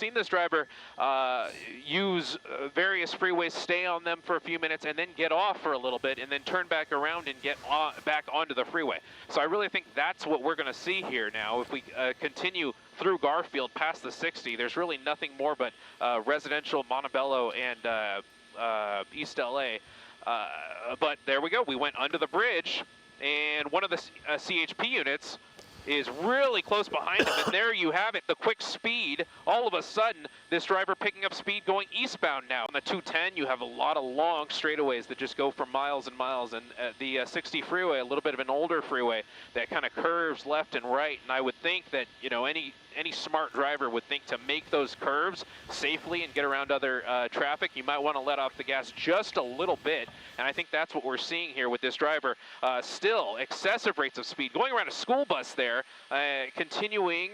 seen this driver use various freeways, stay on them for a few minutes, and then get off for a little bit, and then turn back around and get back onto the freeway. So I really think that's what we're going to see here now. If we continue through Garfield past the 60, there's really nothing more but residential, Montebello, and East LA. But there we go. We went under the bridge, and one of the CHP units is really close behind him, and there you have it, the quick speed. All of a sudden, this driver picking up speed going eastbound now. On the 210, you have a lot of long straightaways that just go for miles and miles, and the 60 freeway, a little bit of an older freeway that kind of curves left and right, and I would think that, you know, any smart driver would think to make those curves safely and get around other traffic, you might want to let off the gas just a little bit, and I think that's what we're seeing here with this driver. Still, excessive rates of speed, going around a school bus there, continuing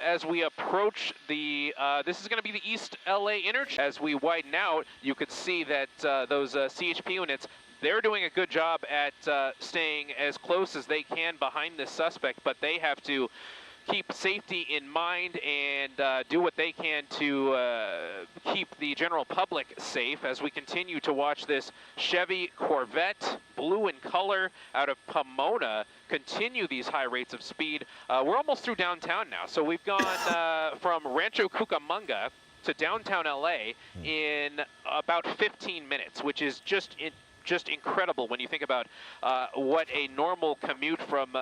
as we approach the, this is going to be the East LA interchange. As we widen out, you could see that those CHP units, they're doing a good job at staying as close as they can behind this suspect, but they have to keep safety in mind and do what they can to keep the general public safe as we continue to watch this Chevy Corvette, blue in color, out of Pomona, continue these high rates of speed. We're almost through downtown now, so we've gone from Rancho Cucamonga to downtown LA in about 15 minutes, which is just incredible when you think about what a normal commute from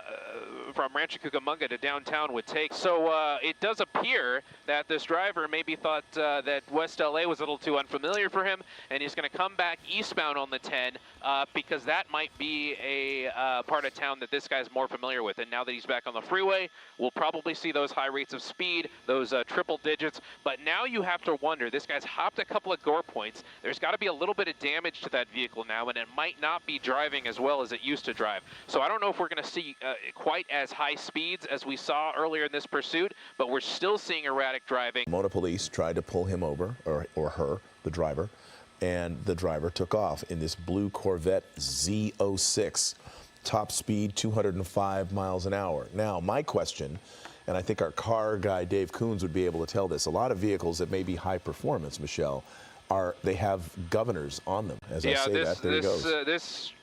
Rancho Cucamonga to downtown would take. So it does appear that this driver maybe thought that West LA was a little too unfamiliar for him, and he's going to come back eastbound on the 10 because that might be a part of town that this guy's more familiar with. And now that he's back on the freeway, we'll probably see those high rates of speed, those triple digits. But now you have to wonder, this guy's hopped a couple of gore points. There's got to be a little bit of damage to that vehicle now, and it might not be driving as well as it used to drive. So I don't know if we're going to see quite as high speeds as we saw earlier in this pursuit, but we're still seeing erratic driving. Pomona police tried to pull him over, or her, the driver, and the driver took off in this blue Corvette Z06, top speed 205 miles an hour. Now, my question, and I think our car guy Dave Coons would be able to tell this, a lot of vehicles that may be high performance, Michelle, they have governors on them. As I say that, there it goes.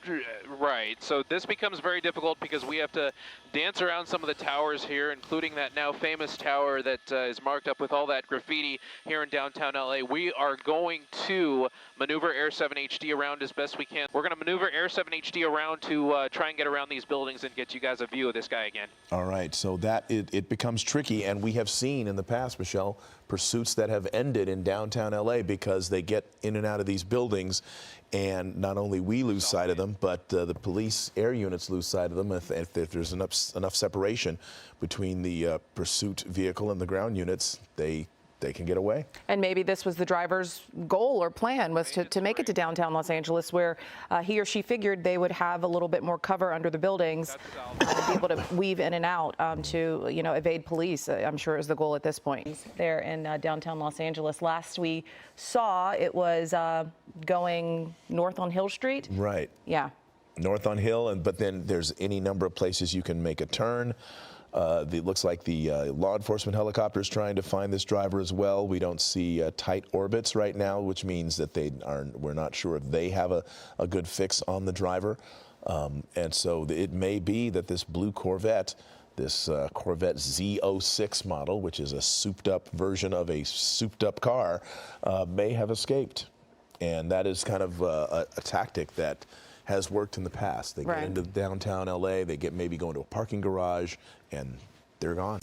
Right. So this becomes very difficult because we have to dance around some of the towers here, including that now famous tower that is marked up with all that graffiti here in downtown LA. We are going to maneuver Air 7 HD around as best we can. We're going to maneuver Air 7 HD around to try and get around these buildings and get you guys a view of this guy again. All right. So that it becomes tricky, and we have seen in the past, Michelle, pursuits that have ended in downtown LA because they get in and out of these buildings, and not only we lose sight of them, but the police air units lose sight of them if there's enough separation between the pursuit vehicle and the ground units. They can get away. And maybe this was the driver's goal or plan, was to make it to downtown Los Angeles, where he or she figured they would have a little bit more cover under the buildings, be able to weave in and out to, you know, evade police. I'm sure is the goal at this point. There in downtown Los Angeles. Last we saw, it was going north on Hill Street. Right. Yeah. North on Hill, but then there's any number of places you can make a turn. It looks like the law enforcement helicopter is trying to find this driver as well. We don't see tight orbits right now, which means that we're not sure if they have a good fix on the driver. And so it may be that this blue Corvette, this Corvette Z06 model, which is a souped-up version of a souped-up car, may have escaped. And that is kind of a tactic that has worked in the past. They get into downtown LA, they maybe go into a parking garage, and they're gone.